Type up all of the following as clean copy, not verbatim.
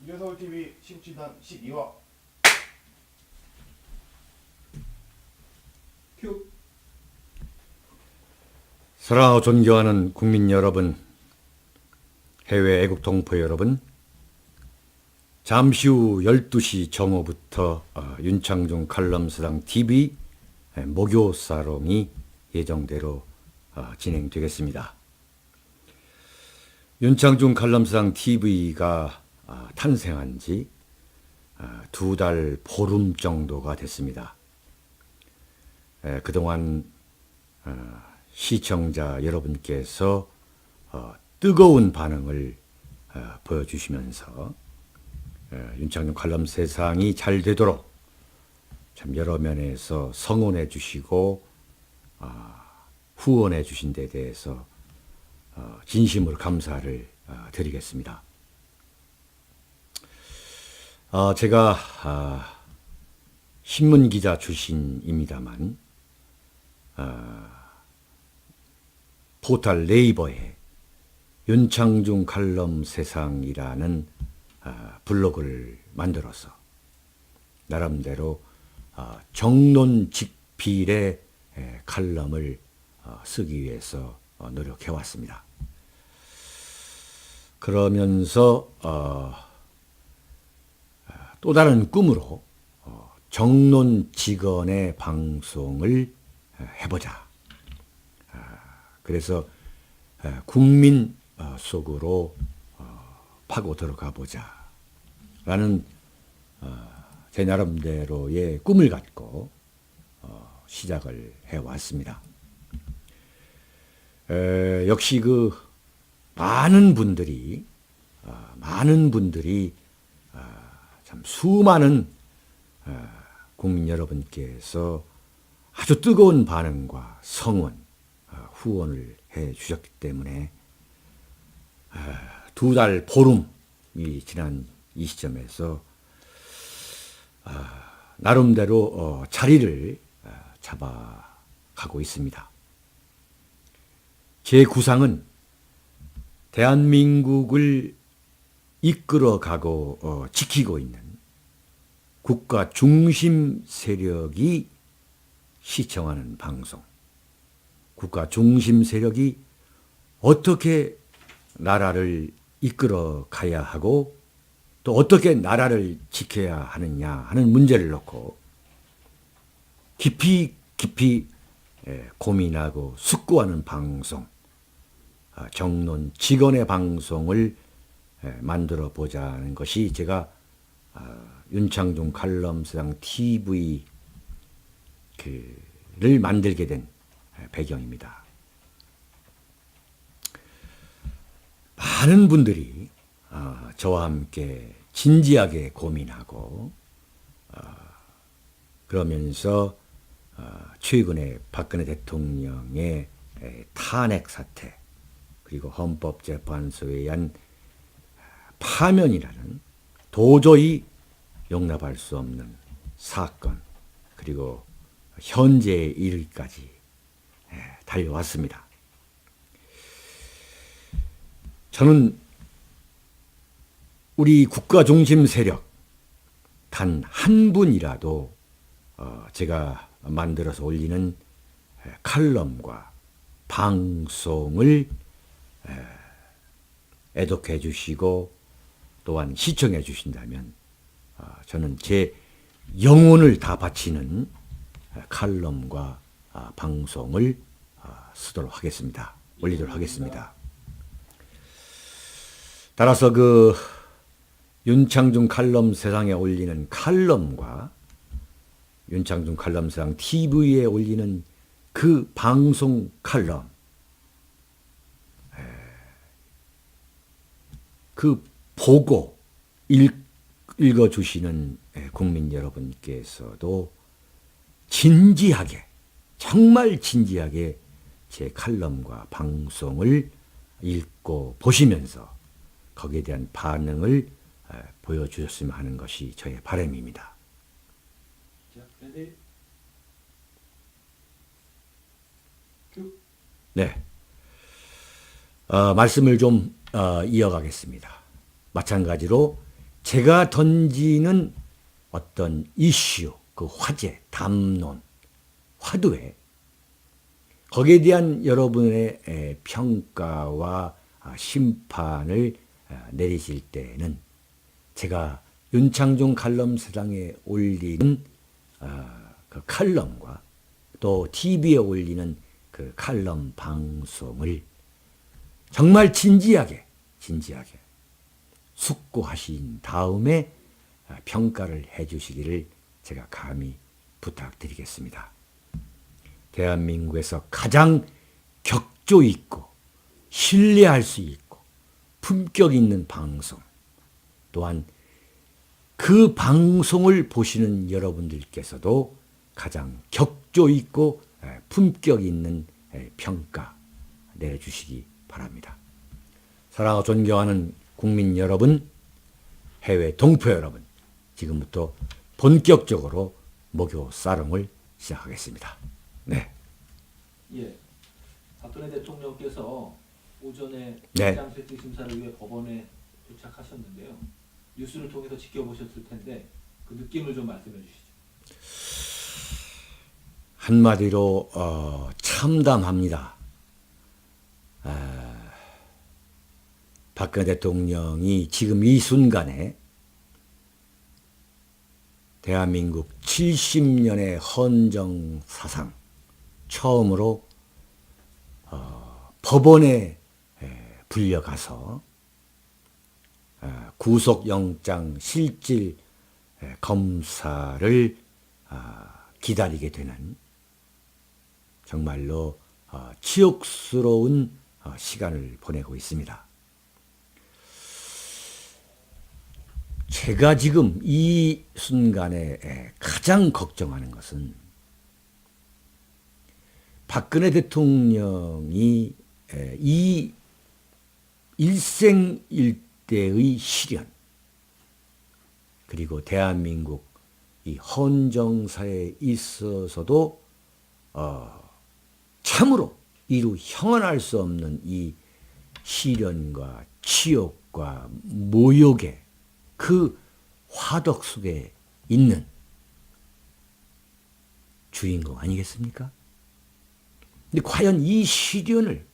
유서울TV 시국진단 12화 큐. 사랑하고 존경하는 국민 여러분, 해외 애국 동포 여러분, 잠시 후 12시 정오부터 윤창중 칼럼스당 TV 목요 사롱이 예정대로 진행되겠습니다. 윤창중 칼럼스당 TV가 탄생한 지 2달 보름 정도가 됐습니다. 그동안 시청자 여러분께서 뜨거운 반응을 보여주시면서 윤창중 칼럼 세상이 잘 되도록 참 여러 면에서 성원해 주시고 후원해 주신 데 대해서 진심으로 감사를 드리겠습니다. 제가 신문기자 출신입니다만 포털 네이버에 윤창중 칼럼 세상이라는 블로그를 만들어서 나름대로 정론직필의 칼럼을 쓰기 위해서 노력해왔습니다. 그러면서 또 다른 꿈으로 정론직언의 방송을 해보자. 그래서 국민 속으로 파고 들어가 보자 라는 제 나름대로의 꿈을 갖고 시작을 해왔습니다. 역시 그 많은 분들이 참 수많은 국민 여러분께서 아주 뜨거운 반응과 성원, 후원을 해 주셨기 때문에 2달 보름이 지난 이 시점에서 나름대로 자리를 잡아가고 있습니다. 제 구상은 대한민국을 이끌어가고 지키고 있는 국가 중심 세력이 시청하는 방송, 국가 중심 세력이 어떻게 나라를 이끌어 가야 하고 또 어떻게 나라를 지켜야 하느냐 하는 문제를 놓고 깊이 고민하고 숙고하는 방송, 정론 직언의 방송을 만들어 보자는 것이 제가 윤창중 칼럼스당 TV를 만들게 된 배경입니다. 많은 분들이 저와 함께 진지하게 고민하고 그러면서 최근에 박근혜 대통령의 탄핵 사태 그리고 헌법재판소에 의한 파면이라는 도저히 용납할 수 없는 사건 그리고 현재에 이르기까지 달려왔습니다. 저는 우리 국가 중심 세력 단 한 분이라도 제가 만들어서 올리는 칼럼과 방송을 애독해 주시고 또한 시청해 주신다면 저는 제 영혼을 다 바치는 칼럼과 방송을 쓰도록 하겠습니다. 올리도록 하겠습니다. 따라서 그 윤창중 칼럼 세상에 올리는 칼럼과 윤창중 칼럼 세상 TV에 올리는 그 방송 칼럼 그 보고 읽어주시는 국민 여러분께서도 진지하게 정말 진지하게 제 칼럼과 방송을 읽고 보시면서 거기에 대한 반응을 보여주셨으면 하는 것이 저의 바람입니다. 자, 레디. 큐. 네. 말씀을 좀 이어가겠습니다. 마찬가지로 제가 던지는 어떤 이슈, 그 화제, 담론, 화두에 거기에 대한 여러분의 평가와 심판을 내리실 때는 제가 윤창중 칼럼사랑에 올리는 그 칼럼과 또 TV에 올리는 그 칼럼 방송을 정말 진지하게 숙고하신 다음에 평가를 해 주시기를 제가 감히 부탁드리겠습니다. 대한민국에서 가장 격조 있고 신뢰할 수 있고 품격 있는 방송, 또한 그 방송을 보시는 여러분들께서도 가장 격조 있고 품격 있는 평가 내려주시기 바랍니다. 사랑하고 존경하는 국민 여러분, 해외 동포 여러분, 지금부터 본격적으로 목요 사롱을 시작하겠습니다. 네. 예. 박근혜 대통령께서 오전에 네. 시장세트 심사를 위해 법원에 도착하셨는데요. 뉴스를 통해서 지켜보셨을 텐데 그 느낌을 좀 말씀해 주시죠. 한마디로 참담합니다. 박근혜 대통령이 지금 이 순간에 대한민국 70년의 헌정 사상 처음으로 법원에 불려가서 구속영장 실질 검사를 기다리게 되는 정말로 치욕스러운 시간을 보내고 있습니다. 제가 지금 이 순간에 가장 걱정하는 것은 박근혜 대통령이 이 일생일대의 시련, 그리고 대한민국 이 헌정사에 있어서도 참으로 이루 형언할 수 없는 이 시련과 치욕과 모욕의 그 화덕 속에 있는 주인공 아니겠습니까? 근데 과연 이 시련을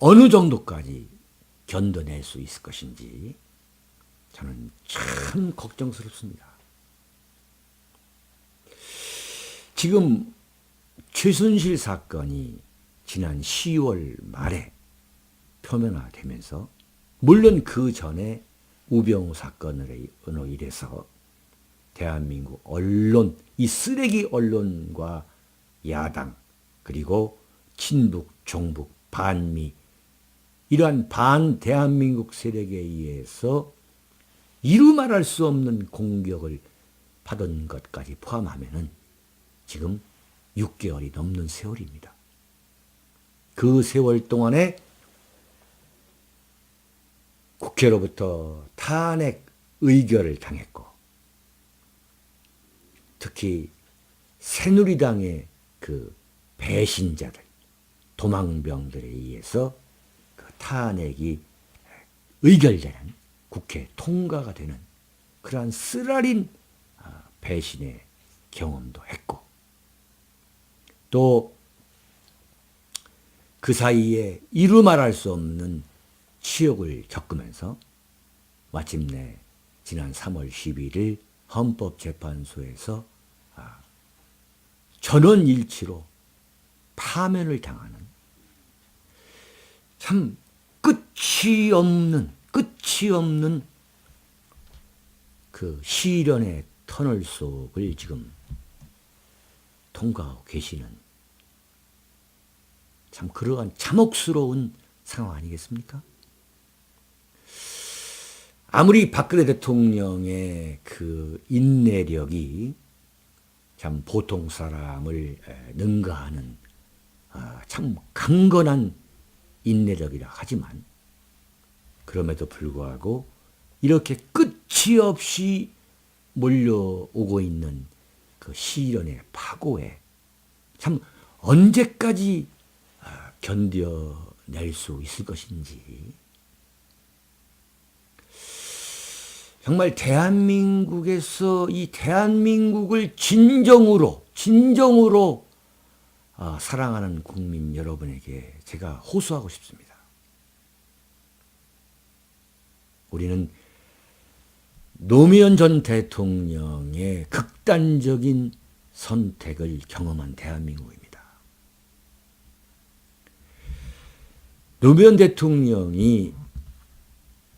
어느 정도까지 견뎌낼 수 있을 것인지 저는 참 걱정스럽습니다. 지금 최순실 사건이 지난 10월 말에 표면화되면서, 물론 그 전에 우병우 사건으로 인해서 대한민국 언론, 이 쓰레기 언론과 야당, 그리고 친북, 종북, 반미, 이러한 반 대한민국 세력에 의해서 이루 말할 수 없는 공격을 받은 것까지 포함하면은 지금 6개월이 넘는 세월입니다. 그 세월 동안에 국회로부터 탄핵 의결을 당했고, 특히 새누리당의 그 배신자들, 도망병들에 의해서 그 탄핵이 의결되는, 국회 통과가 되는 그러한 쓰라린 배신의 경험도 했고, 또 그 사이에 이루 말할 수 없는 치욕을 겪으면서 마침내 지난 3월 12일 헌법재판소에서 전원일치로 파면을 당하는 참 끝이 없는 그 시련의 터널 속을 지금 통과하고 계시는 참 그러한 참혹스러운 상황 아니겠습니까? 아무리 박근혜 대통령의 그 인내력이 참 보통 사람을 능가하는 참 강건한 인내력이라 하지만, 그럼에도 불구하고 이렇게 끝이 없이 몰려오고 있는 그 시련의 파고에 참 언제까지 낼 수 있을 것인지. 정말 대한민국에서 이 대한민국을 진정으로 사랑하는 국민 여러분에게 제가 호소하고 싶습니다. 우리는 노무현 전 대통령의 극단적인 선택을 경험한 대한민국입니다. 노무현 대통령이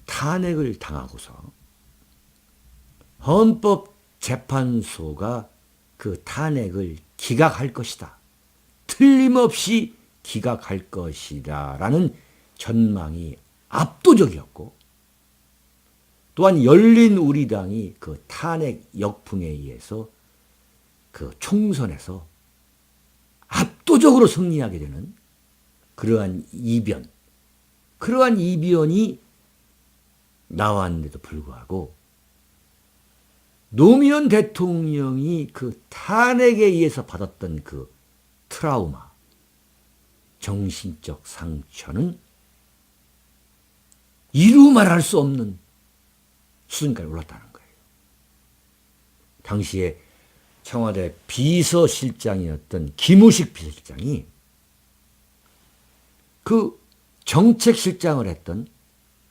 탄핵을 당하고서 헌법재판소가 그 탄핵을 기각할 것이다. 틀림없이 기각할 것이다. 라는 전망이 압도적이었고, 또한 열린우리당이 그 탄핵 역풍에 의해서 그 총선에서 압도적으로 승리하게 되는 그러한 이변이 나왔는데도 불구하고 노무현 대통령이 그 탄핵에 의해서 받았던 그 트라우마, 정신적 상처는 이루 말할 수 없는 수준까지 올랐다는 거예요. 당시에 청와대 비서실장이었던 김우식 비서실장이 그 정책실장을 했던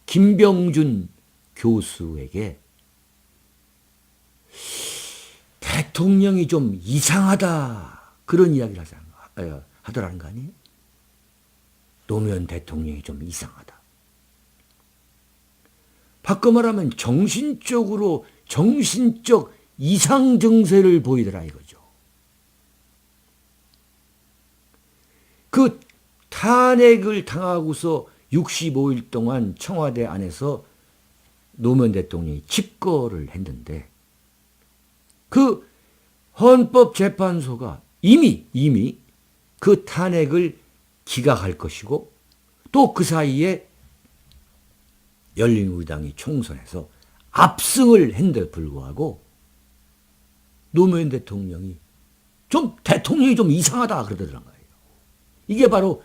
김병준 교수에게 대통령이 좀 이상하다 그런 이야기를 하더라는 거 아니에요? 노무현 대통령이 좀 이상하다. 바꿔 말하면 정신적 이상 증세를 보이더라 이거죠. 그 탄핵을 당하고서 65일 동안 청와대 안에서 노무현 대통령이 집거를 했는데 그 헌법재판소가 이미 그 탄핵을 기각할 것이고 또 그 사이에 열린우리당이 총선에서 압승을 했는데 불구하고 노무현 대통령이 좀 이상하다 그러더란 거예요. 이게 바로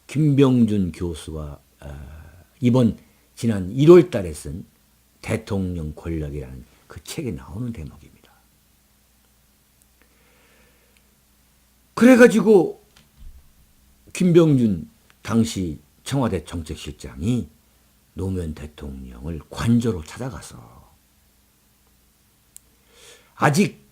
김병준 교수가 지난 1월 달에 쓴 대통령 권력이라는 그 책에 나오는 대목입니다. 그래가지고 김병준 당시 청와대 정책실장이 노무현 대통령을 관저로 찾아가서 아직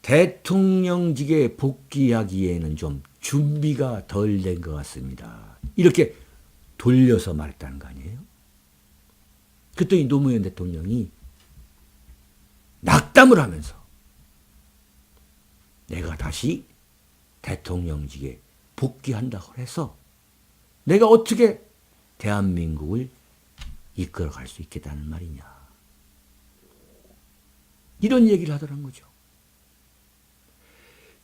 대통령직에 복귀하기에는 좀 준비가 덜 된 것 같습니다. 이렇게 돌려서 말했다는 거 아니에요? 그랬더니 노무현 대통령이 낙담을 하면서 내가 다시 대통령직에 복귀한다고 해서 내가 어떻게 대한민국을 이끌어갈 수 있겠다는 말이냐. 이런 얘기를 하더란 거죠.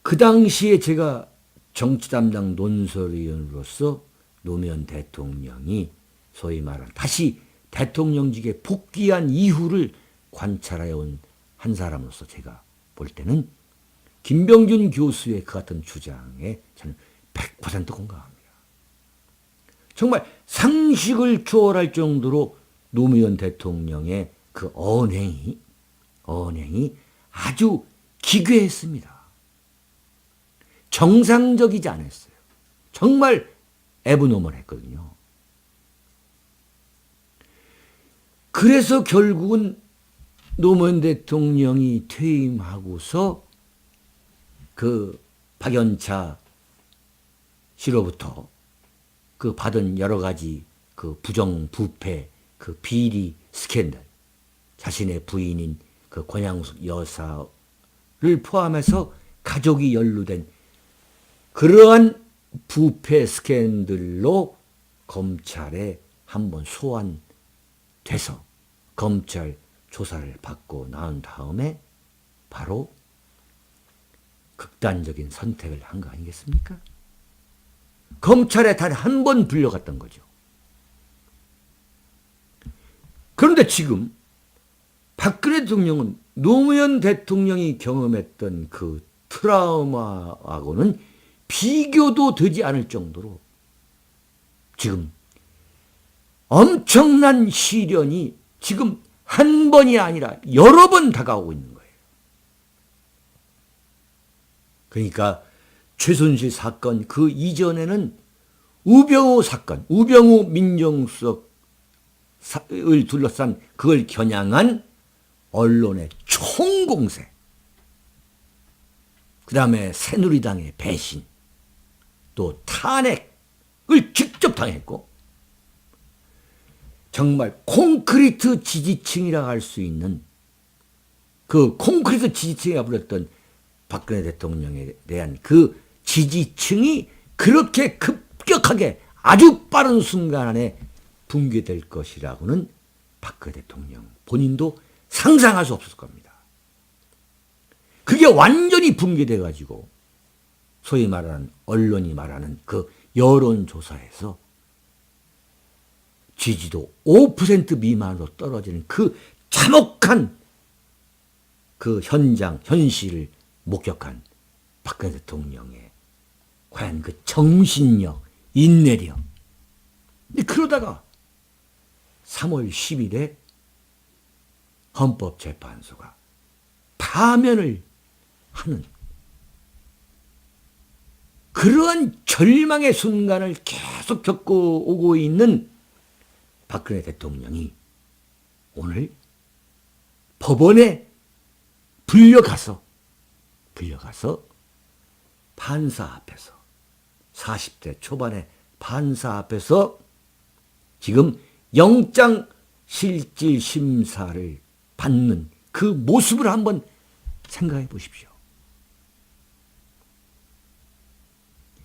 그 당시에 제가 정치 담당 논설위원으로서 노무현 대통령이 소위 말하는 다시 대통령직에 복귀한 이후를 관찰해 온 한 사람으로서 제가 볼 때는 김병준 교수의 그 같은 주장에 저는 100% 공감합니다. 정말 상식을 초월할 정도로 노무현 대통령의 그 언행이 아주 기괴했습니다. 정상적이지 않았어요. 정말 애브노멀했거든요. 그래서 결국은 노무현 대통령이 퇴임하고서 그 박연차 씨로부터 그 받은 여러 가지 그 부정 부패 그 비리 스캔들, 자신의 부인인 그 권양숙 여사를 포함해서 가족이 연루된 그러한 부패 스캔들로 검찰에 한번 소환돼서 검찰 조사를 받고 나온 다음에 바로 극단적인 선택을 한 거 아니겠습니까? 검찰에 단 한 번 불려갔던 거죠. 그런데 지금 박근혜 대통령은 노무현 대통령이 경험했던 그 트라우마하고는 비교도 되지 않을 정도로 지금 엄청난 시련이 지금 한 번이 아니라 여러 번 다가오고 있는 거예요. 그러니까 최순실 사건 그 이전에는 우병우 사건, 우병우 민정수석을 둘러싼 그걸 겨냥한 언론의 총공세, 그 다음에 새누리당의 배신, 또 탄핵을 직접 당했고, 정말 콘크리트 지지층이라 할 수 있는 그 콘크리트 지지층이라 불렸던 박근혜 대통령에 대한 그 지지층이 그렇게 급격하게 아주 빠른 순간 안에 붕괴될 것이라고는 박근혜 대통령 본인도 상상할 수 없었을 겁니다. 그게 완전히 붕괴돼 가지고 소위 말하는 언론이 말하는 그 여론조사에서 지지도 5% 미만으로 떨어지는 그 참혹한 그 현실을 목격한 박근혜 대통령의 과연 그 정신력, 인내력. 그러다가 3월 10일에 헌법재판소가 파면을 하는 그러한 절망의 순간을 계속 겪어오고 있는 박근혜 대통령이 오늘 법원에 불려가서 판사 앞에서 40대 초반의 판사 앞에서 지금 영장실질심사를 받는 그 모습을 한번 생각해 보십시오.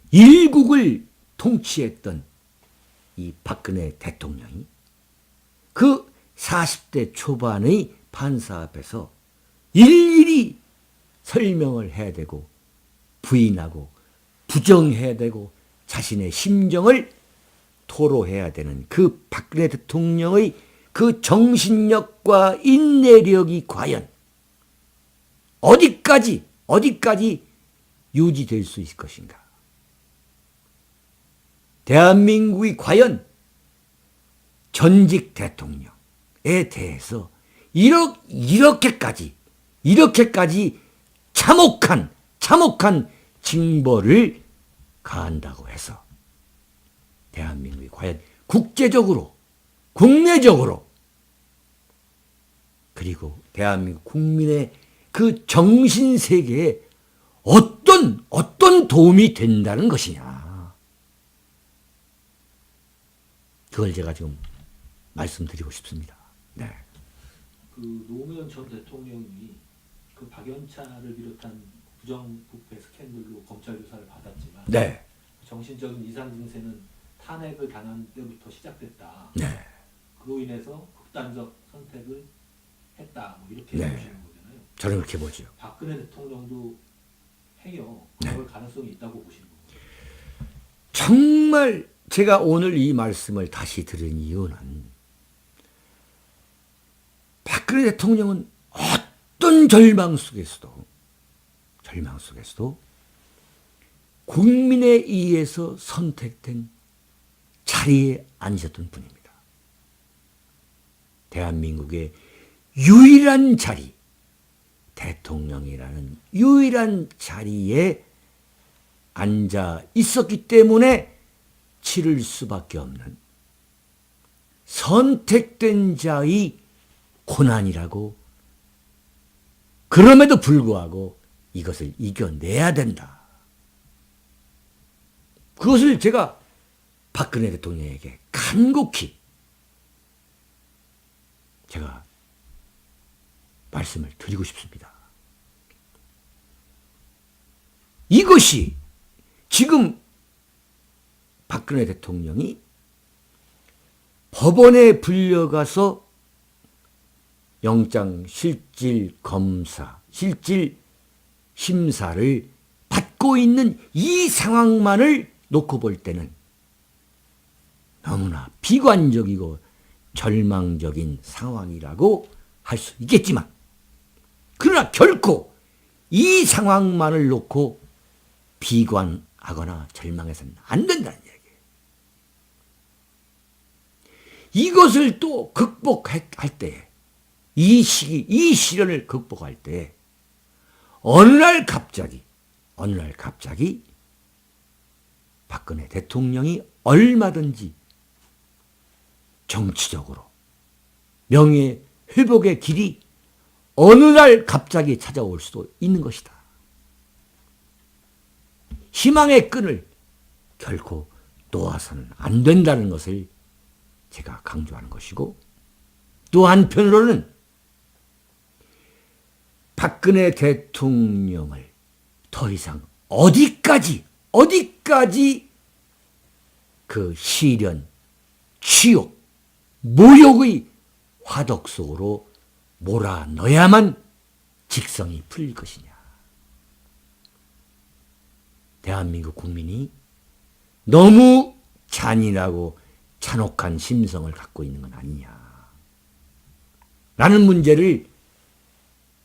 일국을 통치했던 이 박근혜 대통령이 그 40대 초반의 판사 앞에서 일일이 설명을 해야 되고 부인하고 부정해야 되고 자신의 심정을 토로해야 되는 그 박근혜 대통령의 그 정신력과 인내력이 과연 어디까지 유지될 수 있을 것인가? 대한민국이 과연 전직 대통령에 대해서 이렇게까지 참혹한 징벌을 가한다고 해서 대한민국이 과연 국제적으로, 국내적으로, 그리고 대한민국 국민의 그 정신세계에 어떤 도움이 된다는 것이냐. 그걸 제가 지금 말씀드리고 싶습니다. 네. 그 노무현 전 대통령이 그 박연차를 비롯한 부정부패 스캔들로 검찰 조사를 받았지만 네. 정신적인 이상 증세는 탄핵을 당한 때부터 시작됐다. 네. 그로 인해서 극단적 선택을 했다. 뭐 이렇게 네. 보시는 거잖아요. 저는 그렇게 보죠. 박근혜 대통령도 해요. 네. 그럴 가능성이 있다고 보시는 거예요. 정말 제가 오늘 이 말씀을 다시 들은 이유는 박근혜 대통령은 어떤 절망 속에서도 국민에 의해서 선택된 자리에 앉으셨던 분입니다. 대한민국의 유일한 자리, 대통령이라는 유일한 자리에 앉아 있었기 때문에 치를 수밖에 없는 선택된 자의 고난이라고, 그럼에도 불구하고 이것을 이겨내야 된다. 그것을 제가 박근혜 대통령에게 간곡히 제가 말씀을 드리고 싶습니다. 이것이 지금 박근혜 대통령이 법원에 불려가서 영장 실질 심사를 받고 있는 이 상황만을 놓고 볼 때는 너무나 비관적이고 절망적인 상황이라고 할 수 있겠지만, 그러나 결코 이 상황만을 놓고 비관하거나 절망해서는 안 된다는 얘기예요. 이것을 또 극복할 때, 이 시기, 이 시련을 극복할 때 어느 날 갑자기 박근혜 대통령이 얼마든지 정치적으로 명예 회복의 길이 어느 날 갑자기 찾아올 수도 있는 것이다. 희망의 끈을 결코 놓아서는 안 된다는 것을 제가 강조하는 것이고, 또 한편으로는 박근혜 대통령을 더 이상 어디까지 그 시련, 치욕, 모욕의 화덕 속으로 몰아넣어야만 직성이 풀릴 것이냐. 대한민국 국민이 너무 잔인하고 잔혹한 심성을 갖고 있는 건 아니냐 라는 문제를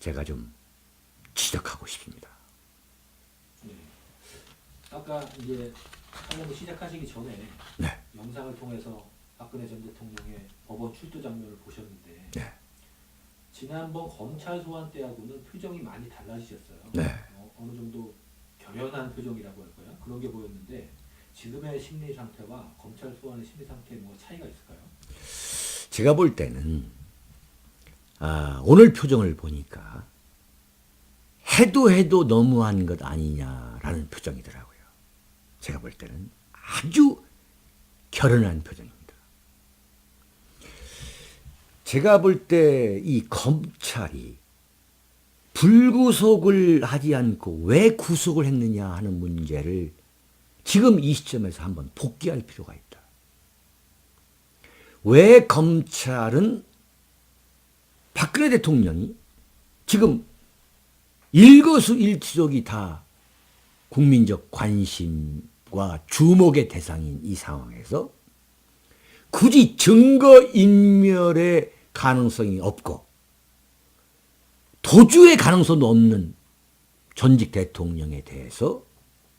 제가 좀 지적하고 싶습니다. 네. 아까 이제 설명을 시작하시기 전에 네. 영상을 통해서 박근혜 전 대통령의 법원 출두 장면을 보셨는데 네. 지난번 검찰 소환 때하고는 표정이 많이 달라지셨어요. 네. 어느 정도 결연한 표정이라고 할까요? 그런 게 보였는데 지금의 심리 상태와 검찰 소환의 심리 상태에 뭐 차이가 있을까요? 제가 볼 때는 오늘 표정을 보니까 해도 너무한 것 아니냐라는 표정이더라고요. 제가 볼 때는 아주 결연한 표정입니다. 제가 볼 때 이 검찰이 불구속을 하지 않고 왜 구속을 했느냐 하는 문제를 지금 이 시점에서 한번 복귀할 필요가 있다. 왜 검찰은 박근혜 대통령이 지금 일거수일투족이 다 국민적 관심과 주목의 대상인 이 상황에서 굳이 증거인멸의 가능성이 없고 도주의 가능성도 없는 전직 대통령에 대해서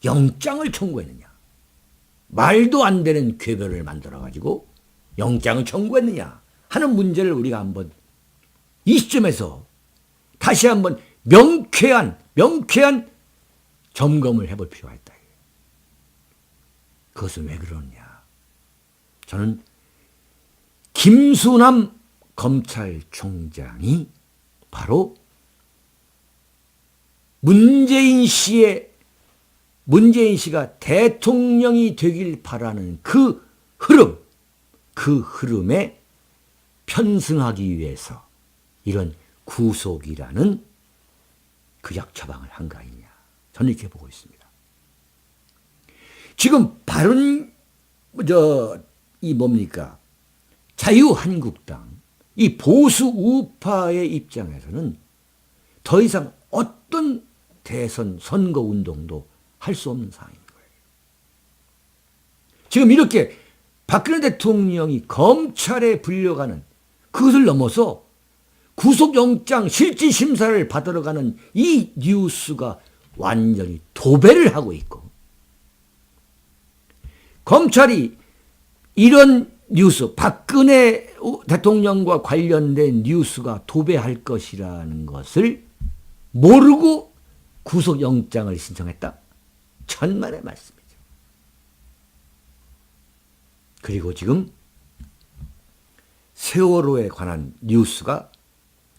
영장을 청구했느냐, 말도 안 되는 궤변을 만들어가지고 영장을 청구했느냐 하는 문제를 우리가 한번 이 시점에서 다시 한번 명쾌한 점검을 해볼 필요가 있다. 그것은 왜 그러느냐. 저는 김수남 검찰총장이 바로 문재인 씨가 대통령이 되길 바라는 그 흐름에 편승하기 위해서 이런 구속이라는 그 약처방을 한 거 아니냐. 저는 이렇게 보고 있습니다. 지금 자유한국당, 이 보수 우파의 입장에서는 더 이상 어떤 대선 선거 운동도 할 수 없는 상황인 거예요. 지금 이렇게 박근혜 대통령이 검찰에 불려가는 그것을 넘어서 구속영장 실질심사를 받으러 가는 이 뉴스가 완전히 도배를 하고 있고, 검찰이 이런 뉴스, 박근혜 대통령과 관련된 뉴스가 도배할 것이라는 것을 모르고 구속영장을 신청했다? 천만의 말씀이죠. 그리고 지금 세월호에 관한 뉴스가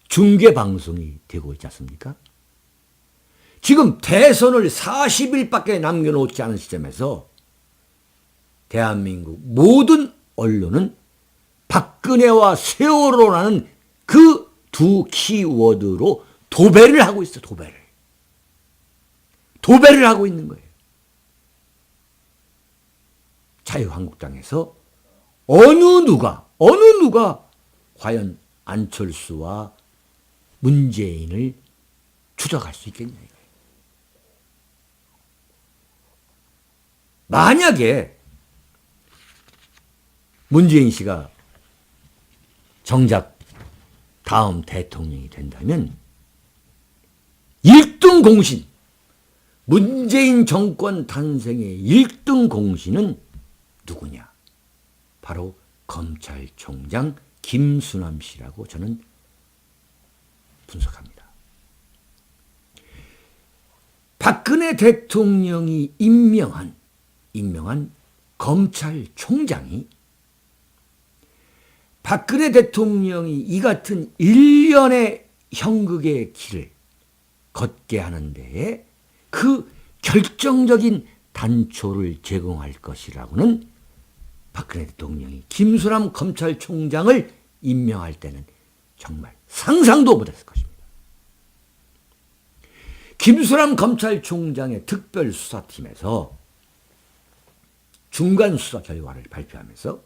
중계방송이 되고 있지 않습니까? 지금 대선을 40일밖에 남겨놓지 않은 시점에서 대한민국 모든 언론은 박근혜와 세월호라는 그 두 키워드로 도배를 하고 있어. 도배를 하고 있는 거예요. 자유한국당에서 어느 누가 과연 안철수와 문재인을 추적할 수 있겠냐 이거예요. 만약에 문재인 씨가 정작 다음 대통령이 된다면 1등 공신, 문재인 정권 탄생의 1등 공신은 누구냐? 바로 검찰총장 김수남 씨라고 저는 분석합니다. 박근혜 대통령이 임명한 검찰총장이 박근혜 대통령이 이 같은 일련의 형극의 길을 걷게 하는 데에 그 결정적인 단초를 제공할 것이라고는 박근혜 대통령이 김수남 검찰총장을 임명할 때는 정말 상상도 못했을 것입니다. 김수남 검찰총장의 특별수사팀에서 중간수사 결과를 발표하면서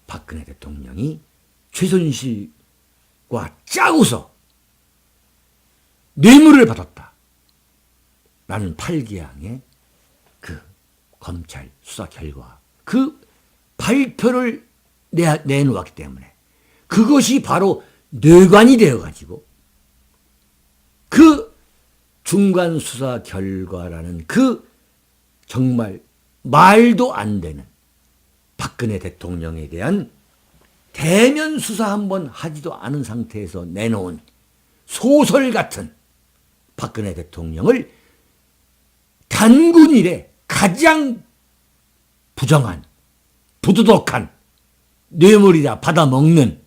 박근혜 대통령이 최순실과 짜고서 뇌물을 받았다 라는 8개항의 그 검찰 수사 결과, 그 발표를 내놓았기 때문에 그것이 바로 뇌관이 되어가지고 그 중간수사 결과라는 그 정말 말도 안 되는 박근혜 대통령에 대한 대면 수사 한번 하지도 않은 상태에서 내놓은 소설 같은 박근혜 대통령을 단군 이래 가장 부정한, 부도덕한, 뇌물이다 받아먹는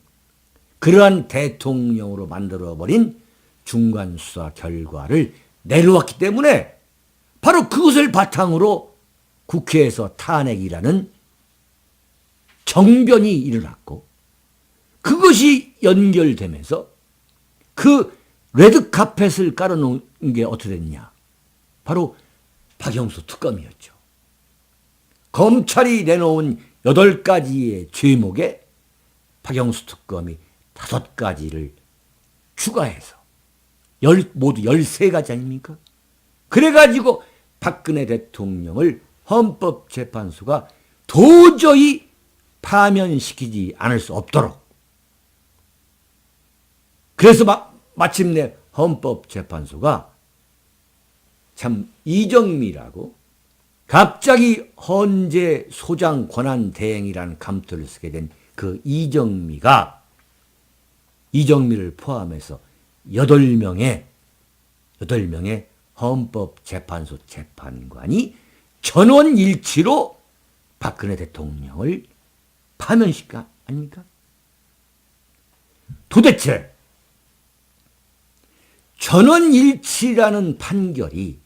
그러한 대통령으로 만들어버린 중간수사 결과를 내놓았기 때문에 바로 그것을 바탕으로 국회에서 탄핵이라는 정변이 일어났고, 그것이 연결되면서 그 레드카펫을 깔아놓은 게 어떻게 됐냐. 바로 박영수 특검이었죠. 검찰이 내놓은 8가지의 죄목에 박영수 특검이 5가지를 추가해서 모두 13가지 아닙니까? 그래가지고 박근혜 대통령을 헌법재판소가 도저히 파면시키지 않을 수 없도록, 그래서 마침내 헌법재판소가 참 이정미라고 갑자기 헌재 소장 권한 대행이라는 감투를 쓰게 된 그 이정미를 포함해서 8명의 헌법재판소 재판관이 전원일치로 박근혜 대통령을 파면시킨 거 아닙니까? 도대체 전원일치라는 판결이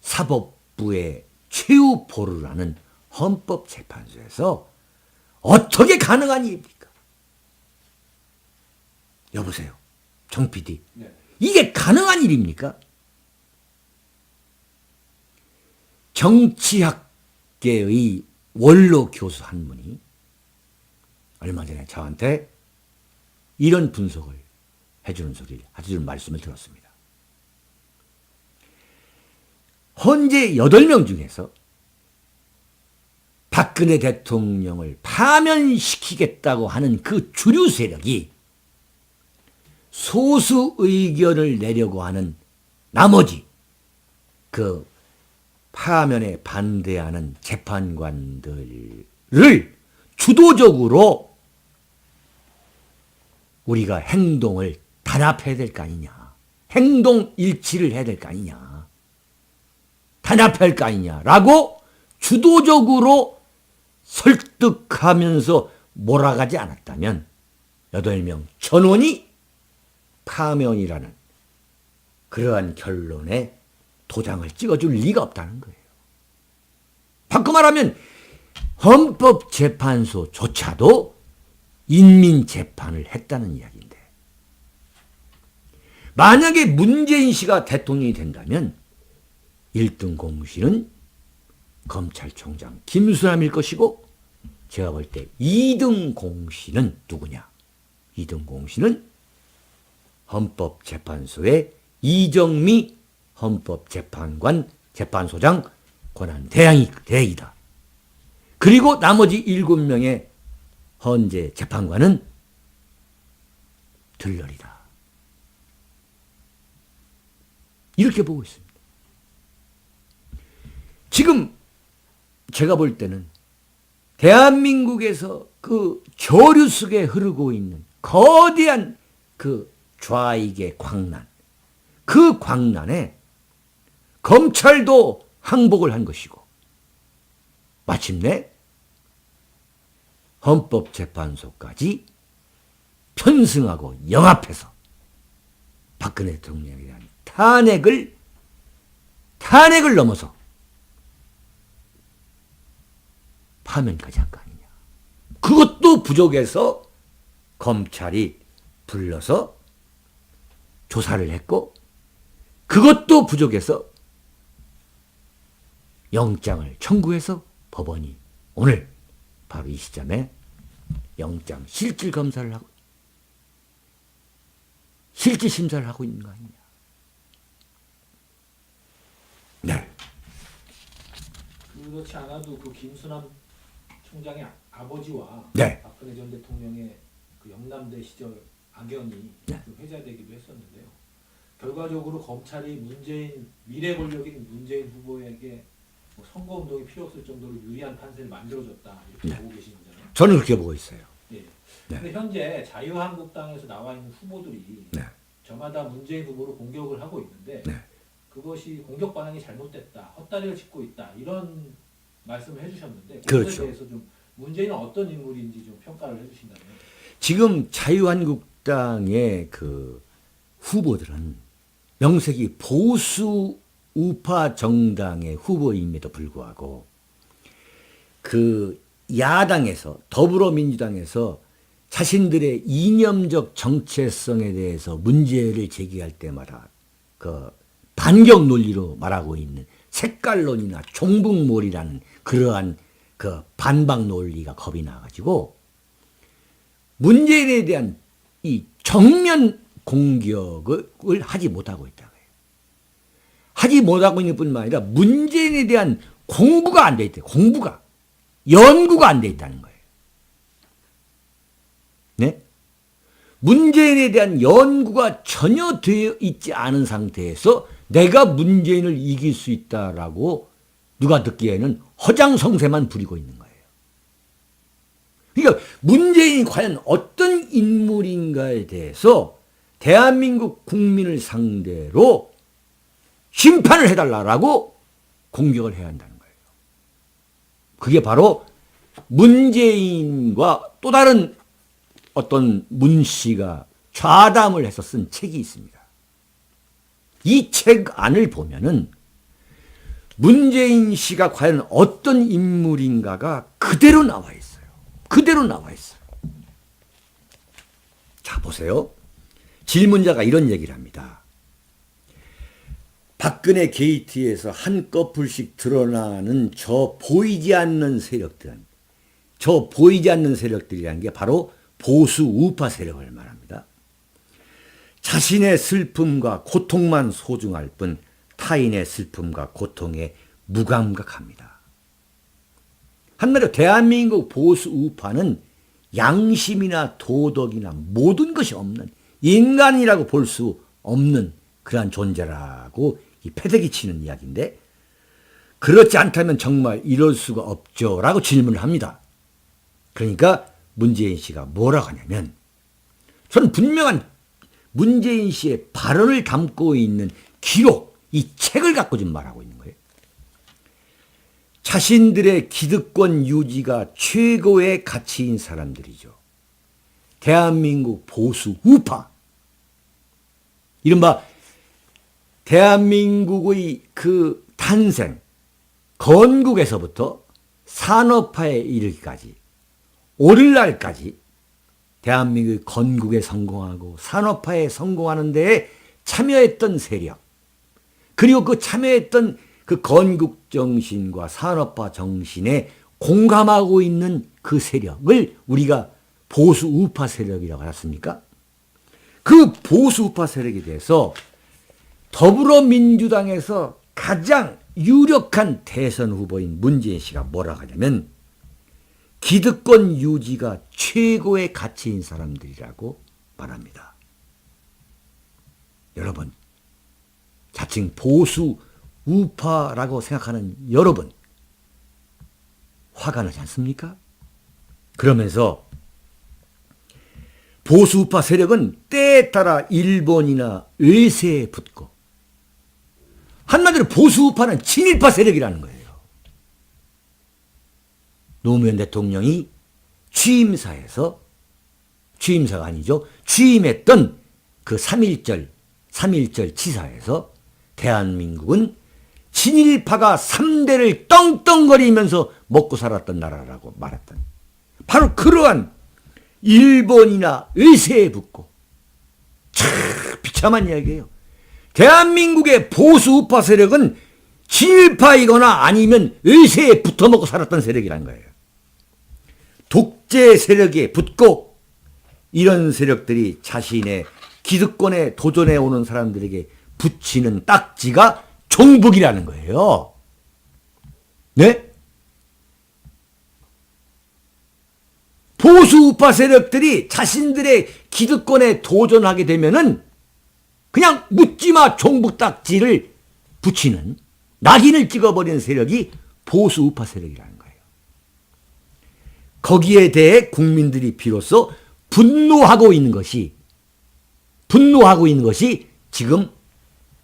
사법부의 최후 보루라는 헌법재판소에서 어떻게 가능한 일입니까? 여보세요, 정 PD. 네. 이게 가능한 일입니까? 정치학계의 원로 교수 한 분이 얼마 전에 저한테 이런 분석을 해주는 말씀을 들었습니다. 현재 8명 중에서 박근혜 대통령을 파면시키겠다고 하는 그 주류 세력이 소수 의견을 내려고 하는 나머지 그 파면에 반대하는 재판관들을 주도적으로 우리가 행동을 단합해야 될 거 아니냐. 행동 일치를 해야 될 거 아니냐. 단합할 거 아니냐라고 주도적으로 설득하면서 몰아가지 않았다면 8명 전원이 파면이라는 그러한 결론에 도장을 찍어줄 리가 없다는 거예요. 바꿔 말하면 헌법재판소조차도 인민재판을 했다는 이야기인데, 만약에 문재인 씨가 대통령이 된다면 1등 공신은 검찰총장 김수남일 것이고, 제가 볼 때 2등 공신은 누구냐? 2등 공신은 헌법재판소의 이정미 헌법재판관 재판소장 권한대행이다. 그리고 나머지 7명의 헌재 재판관은 들러리다. 이렇게 보고 있습니다. 지금 제가 볼 때는 대한민국에서 그 저류 속에 흐르고 있는 거대한 그 좌익의 광란, 그 광란에 검찰도 항복을 한 것이고 마침내 헌법재판소까지 편승하고 영합해서 박근혜 대통령에 대한 탄핵을 넘어서 파면까지 한 거 아니냐. 그것도 부족해서 검찰이 불러서 조사를 했고, 그것도 부족해서 영장을 청구해서 법원이 오늘 바로 이 시점에 영장 실질 검사를 하고 실질 심사를 하고 있는 거 아니냐. 네. 그렇지 않아도 그 김수남 총장의 아버지와 네. 박근혜 전 대통령의 그 영남대 시절 악연이 네. 좀 회자되기도 했었는데요. 결과적으로 검찰이 미래 권력인 문재인 후보에게 뭐 선거운동이 필요 없을 정도로 유리한 판세를 만들어줬다 이렇게 네. 보고 계신 거잖아요. 저는 그렇게 보고 있어요. 예. 네. 근데 현재 자유한국당에서 나와 있는 후보들이 네. 저마다 문재인 후보를 공격을 하고 있는데 네. 그것이 공격 반응이 잘못됐다, 헛다리를 짚고 있다 이런 말씀을 해주셨는데 그것에 그렇죠. 대해서 좀 문재인은 어떤 인물인지 좀 평가를 해주신다면. 지금 자유한국당의 그 후보들은 명색이 보수 우파 정당의 후보임에도 불구하고 그 야당에서 더불어민주당에서 자신들의 이념적 정체성에 대해서 문제를 제기할 때마다 그 반격 논리로 말하고 있는 색깔론이나 종북몰이라는 그러한 그 반박 논리가 겁이 나가지고 문재인에 대한 이 정면 공격을 하지 못하고 있다. 하지 못하고 있는 뿐만 아니라 문재인에 대한 공부가 안 돼 있대. 연구가 안 돼 있다는 거예요. 네? 문재인에 대한 연구가 전혀 되어 있지 않은 상태에서 내가 문재인을 이길 수 있다라고 누가 듣기에는 허장성세만 부리고 있는 거예요. 그러니까 문재인이 과연 어떤 인물인가에 대해서 대한민국 국민을 상대로 심판을 해달라고 공격을 해야 한다는 거예요. 그게 바로 문재인과 또 다른 어떤 문 씨가 좌담을 해서 쓴 책이 있습니다. 이 책 안을 보면은 문재인 씨가 과연 어떤 인물인가가 그대로 나와 있어요. 그대로 나와 있어요. 자, 보세요. 질문자가 이런 얘기를 합니다. 박근혜 게이트에서 한꺼풀씩 드러나는 저 보이지 않는 세력들이라는 게 바로 보수 우파 세력을 말합니다. 자신의 슬픔과 고통만 소중할 뿐 타인의 슬픔과 고통에 무감각합니다. 한마디로 대한민국 보수 우파는 양심이나 도덕이나 모든 것이 없는 인간이라고 볼 수 없는 그러한 존재라고 이 패대기 치는 이야기인데, 그렇지 않다면 정말 이럴 수가 없죠 라고 질문을 합니다. 그러니까 문재인 씨가 뭐라고 하냐면, 저는 분명한 문재인 씨의 발언을 담고 있는 기록, 이 책을 갖고 지금 말하고 있는 거예요. 자신들의 기득권 유지가 최고의 가치인 사람들이죠. 대한민국 보수 우파. 이른바 대한민국의 그 탄생, 건국에서부터 산업화에 이르기까지, 오늘날까지 대한민국의 건국에 성공하고 산업화에 성공하는 데에 참여했던 세력, 그리고 그 참여했던 그 건국 정신과 산업화 정신에 공감하고 있는 그 세력을 우리가 보수 우파 세력이라고 하셨습니까? 그 보수 우파 세력에 대해서 더불어민주당에서 가장 유력한 대선 후보인 문재인 씨가 뭐라고 하냐면, 기득권 유지가 최고의 가치인 사람들이라고 말합니다. 여러분, 자칭 보수 우파라고 생각하는 여러분, 화가 나지 않습니까? 그러면서 보수우파 세력은 때에 따라 일본이나 외세에 붙고, 한마디로 보수우파는 친일파 세력이라는 거예요. 노무현 대통령이 취임사가 아니죠. 취임했던 그 3.1절 치사에서 대한민국은 친일파가 3대를 떵떵거리면서 먹고 살았던 나라라고 말했던, 바로 그러한 일본이나 의세에 붙고, 참 비참한 이야기예요. 대한민국의 보수 우파 세력은 친일파이거나 아니면 의세에 붙어먹고 살았던 세력이란 거예요. 독재 세력에 붙고, 이런 세력들이 자신의 기득권에 도전해 오는 사람들에게 붙이는 딱지가 종북이라는 거예요. 네? 보수 우파 세력들이 자신들의 기득권에 도전하게 되면은 그냥 묻지마 종북 딱지를 붙이는, 낙인을 찍어버리는 세력이 보수 우파 세력이라는 거예요. 거기에 대해 국민들이 비로소 분노하고 있는 것이 지금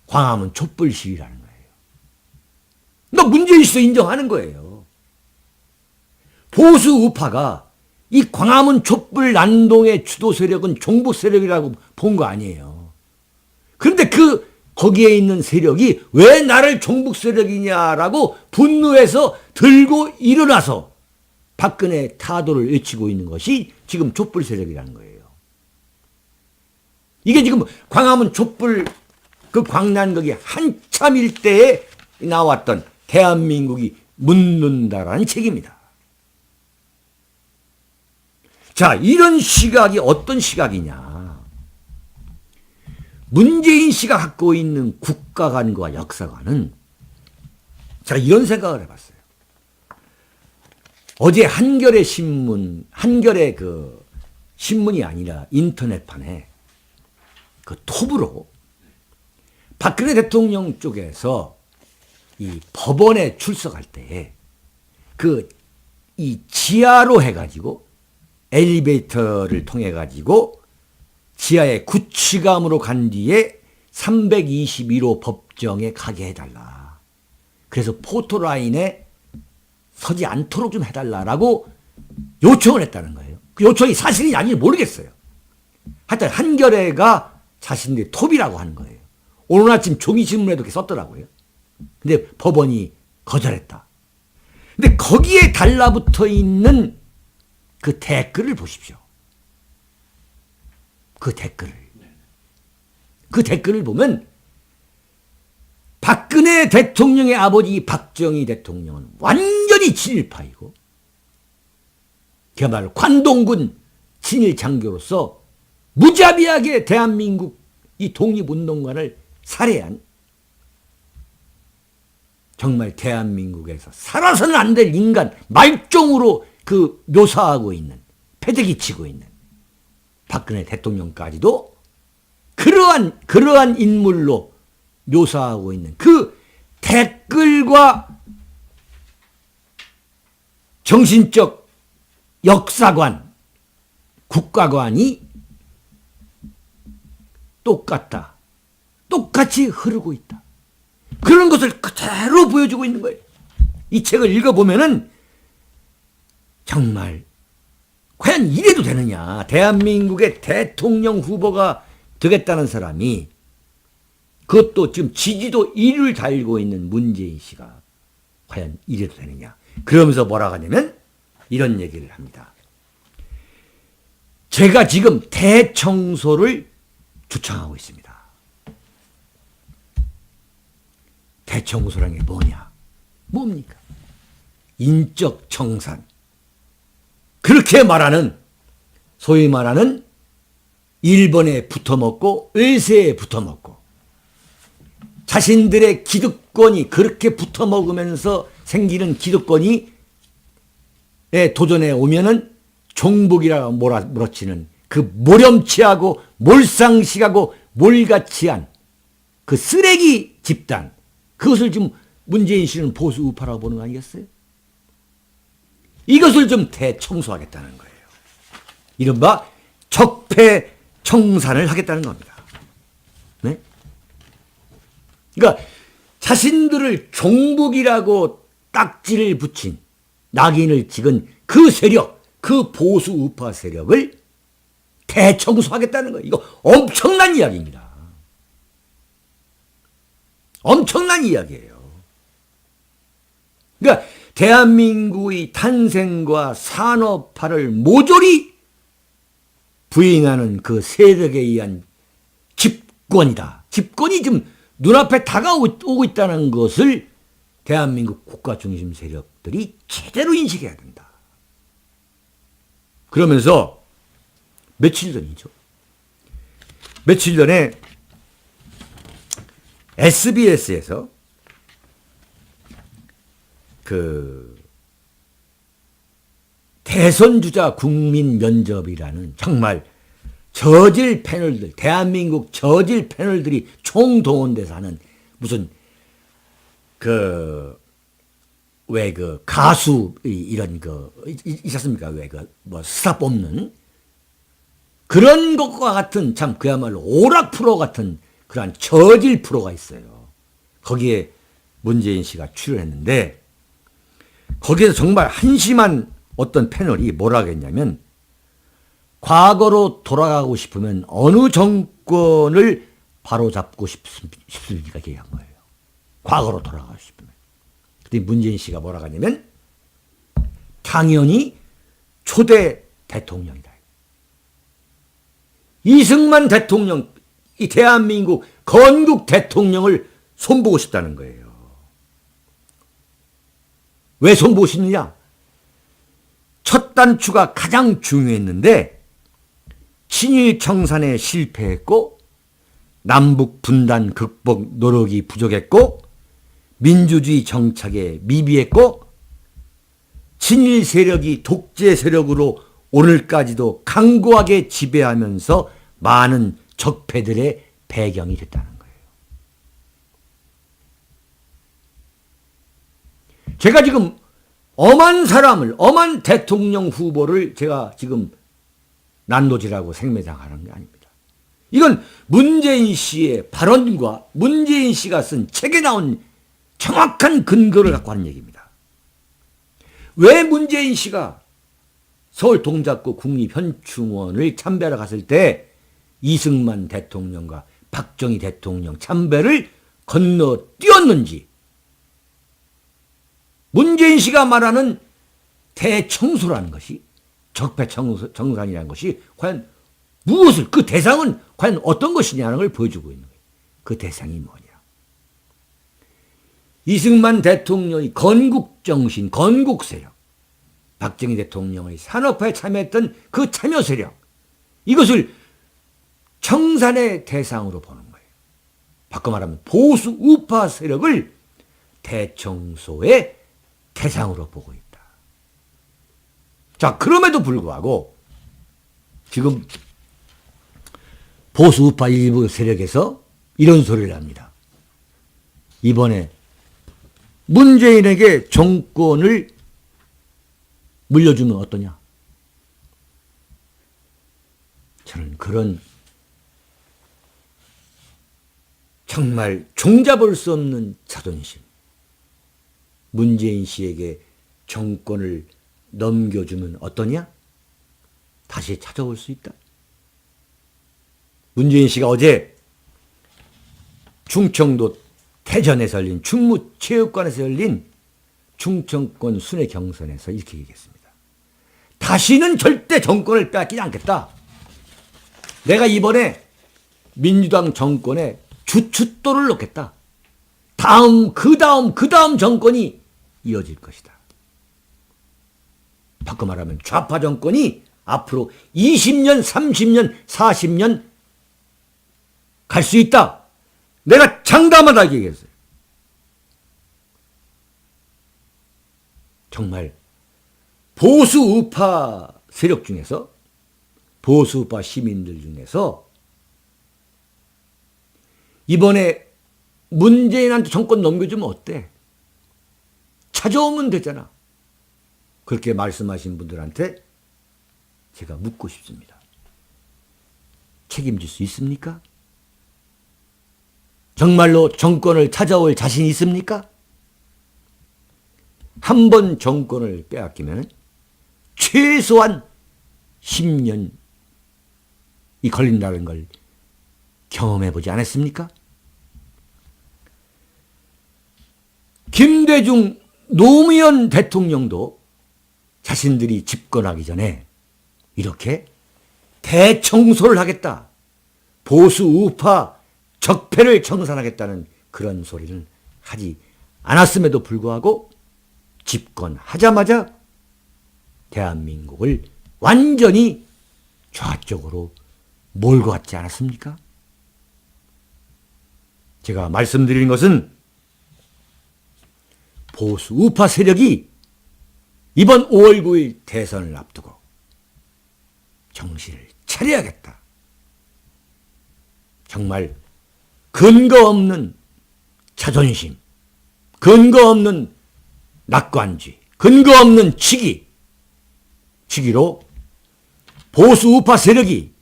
광화문 촛불 시위라는 거예요. 너 문제있어 인정하는 거예요. 보수 우파가 이 광화문 촛불 난동의 주도 세력은 종북 세력이라고 본 거 아니에요. 그런데 거기에 있는 세력이 왜 나를 종북 세력이냐라고 분노해서 들고 일어나서 박근혜 타도를 외치고 있는 것이 지금 촛불 세력이라는 거예요. 이게 지금 광화문 촛불 그 광란극이 한참일 때에 나왔던 대한민국이 묻는다라는 책입니다. 자, 이런 시각이 어떤 시각이냐. 문재인 씨가 갖고 있는 국가관과 역사관은, 제가 이런 생각을 해봤어요. 어제 한겨레 그 신문이 아니라 인터넷판에 그 톱으로 박근혜 대통령 쪽에서 이 법원에 출석할 때 이 지하로 해가지고 엘리베이터를 통해 가지고 지하에 구치감으로 간 뒤에 321호 법정에 가게 해달라. 그래서 포토라인에 서지 않도록 좀 해달라라고 요청을 했다는 거예요. 그 요청이 사실이 아닌지 모르겠어요. 하여튼 한겨레가 자신들의 톱이라고 하는 거예요. 오늘 아침 종이신문에도 그렇게 썼더라고요. 근데 법원이 거절했다. 근데 거기에 달라붙어 있는 그 댓글을 보십시오. 그 댓글을 보면 박근혜 대통령의 아버지 박정희 대통령은 완전히 친일파이고, 그야말로 관동군 친일 장교로서 무자비하게 대한민국 이 독립운동가를 살해한, 정말 대한민국에서 살아서는 안 될 인간, 말종으로 묘사하고 있는, 패대기 치고 있는 박근혜 대통령까지도 그러한 인물로 묘사하고 있는 그 댓글과 정신적 역사관, 국가관이 똑같이 흐르고 있다. 그런 것을 그대로 보여주고 있는 거예요. 이 책을 읽어보면은 정말 과연 이래도 되느냐. 대한민국의 대통령 후보가 되겠다는 사람이, 그것도 지금 지지도 1위를 달고 있는 문재인 씨가 과연 이래도 되느냐. 그러면서 뭐라고 하냐면 이런 얘기를 합니다. 제가 지금 대청소를 주창하고 있습니다. 대청소라는 게 뭐냐? 뭡니까? 인적 청산. 그렇게 말하는, 소위 말하는 일본에 붙어먹고 외세에 붙어먹고 자신들의 기득권이 그렇게 붙어먹으면서 생기는 기득권이 도전해 오면은 종북이라고 몰아치는 그 모렴치하고 몰상식하고 몰가치한 그 쓰레기 집단, 그것을 지금 문재인 씨는 보수 우파라고 보는 거 아니겠어요? 이것을 좀 대청소하겠다는 거예요. 이른바 적폐청산을 하겠다는 겁니다. 네? 그러니까 자신들을 종북이라고 딱지를 붙인 낙인을 찍은 그 세력, 그 보수 우파 세력을 대청소하겠다는 거예요. 이거 엄청난 이야기입니다. 엄청난 이야기예요. 그러니까 대한민국의 탄생과 산업화를 모조리 부인하는 그 세력에 의한 집권이다. 집권이 지금 눈앞에 다가오고 있다는 것을 대한민국 국가 중심 세력들이 제대로 인식해야 된다. 그러면서 며칠 전이죠. 며칠 전에 SBS에서 그 대선주자 국민 면접이라는 정말 저질 패널들, 대한민국 저질 패널들이 총동원돼서 하는 무슨 왜 가수 이런 있었습니까? 왜 뭐 스타 뽑는 그런 것과 같은 참 그야말로 오락 프로 같은 그러한 저질 프로가 있어요. 거기에 문재인 씨가 출연했는데 거기에서 정말 한심한 어떤 패널이 뭐라고 했냐면 과거로 돌아가고 싶으면 어느 정권을 바로잡고 싶습니까? 얘기한 거예요. 과거로 돌아가고 싶으면. 그때 문재인 씨가 뭐라고 하냐면 당연히 초대 대통령이다. 이승만 대통령, 이 대한민국 건국 대통령을 손보고 싶다는 거예요. 왜 손보고 싶느냐? 첫 단추가 가장 중요했는데 친일 청산에 실패했고 남북 분단 극복 노력이 부족했고 민주주의 정착에 미비했고 친일 세력이 독재 세력으로 오늘까지도 강고하게 지배하면서 많은 적폐들의 배경이 됐다는 거예요. 제가 지금 엄한 대통령 후보를 제가 지금 난도질하고 생매장하는 게 아닙니다. 이건 문재인 씨의 발언과 문재인 씨가 쓴 책에 나온 정확한 근거를 갖고 하는 얘기입니다. 왜 문재인 씨가 서울 동작구 국립현충원을 참배하러 갔을 때 이승만 대통령과 박정희 대통령 참배를 건너뛰었는지, 문재인 씨가 말하는 대청소라는 것이, 적폐청산이라는 것이 과연 무엇을, 그 대상은 과연 어떤 것이냐는 걸 보여주고 있는 거예요. 그 대상이 뭐냐. 이승만 대통령의 건국정신, 건국세력, 박정희 대통령의 산업화에 참여했던 그 참여 세력, 이것을 청산의 대상으로 보는 거예요. 바꿔 말하면 보수 우파 세력을 대청소의 대상으로 보고 있다. 자, 그럼에도 불구하고 지금 보수 우파 일부 세력에서 이런 소리를 합니다. 이번에 문재인에게 정권을 물려주면 어떠냐? 저는 그런 정말 종잡을 수 없는 자존심, 문재인 씨에게 정권을 넘겨주면 어떠냐? 다시 찾아올 수 있다. 문재인 씨가 어제 충청도 태전에서 열린, 충무체육관에서 열린 충청권 순회 경선에서 이렇게 얘기했습니다. 다시는 절대 정권을 빼앗기지 않겠다. 내가 이번에 민주당 정권에 주춧돌을 놓겠다. 그 다음 정권이 이어질 것이다. 바꿔 말하면 좌파 정권이 앞으로 20년, 30년, 40년 갈 수 있다. 내가 장담하다 얘기했어요. 정말 보수 우파 세력 중에서, 보수 우파 시민들 중에서 이번에 문재인한테 정권 넘겨주면 어때? 찾아오면 되잖아. 그렇게 말씀하신 분들한테 제가 묻고 싶습니다. 책임질 수 있습니까? 정말로 정권을 찾아올 자신 있습니까? 한 번 정권을 빼앗기면 최소한 10년이 걸린다는 걸 경험해보지 않았습니까? 김대중, 노무현 대통령도 자신들이 집권하기 전에 이렇게 대청소를 하겠다, 보수 우파 적폐를 청산하겠다는 그런 소리를 하지 않았음에도 불구하고 집권하자마자 대한민국을 완전히 좌쪽으로 몰고 갔지 않았습니까? 제가 말씀드린 것은 보수 우파 세력이 이번 5월 9일 대선을 앞두고 정신을 차려야겠다. 정말 근거 없는 자존심, 근거 없는 낙관주의, 근거 없는 치기로 보수 우파 세력이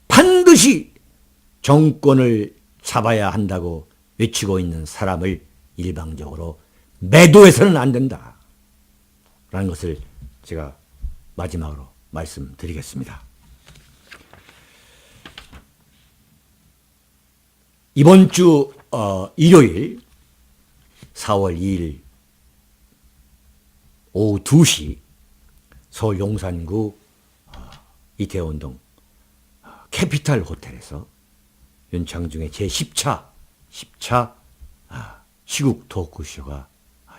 반드시 정권을 잡아야 한다고 외치고 있는 사람을 일방적으로 매도해서는 안 된다 라는 것을 제가 마지막으로 말씀드리겠습니다. 이번 주 일요일 4월 2일 오후 2시 서울 용산구 이태원동 캐피탈 호텔에서 윤창중의 제10차 시국 토크쇼가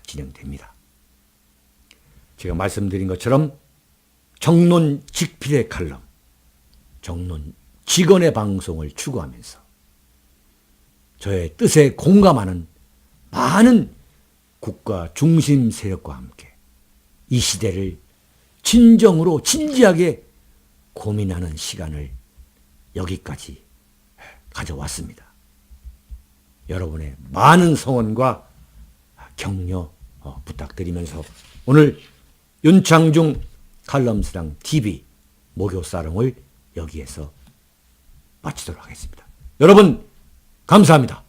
진행됩니다. 제가 말씀드린 것처럼 정론 직필의 칼럼, 정론 직언의 방송을 추구하면서 저의 뜻에 공감하는 많은 국가 중심 세력과 함께 이 시대를 진정으로 진지하게 고민하는 시간을 여기까지 가져왔습니다. 여러분의 많은 성원과 격려 부탁드리면서 오늘 윤창중 칼럼스랑 TV 목요사롱을 여기에서 마치도록 하겠습니다. 여러분 감사합니다.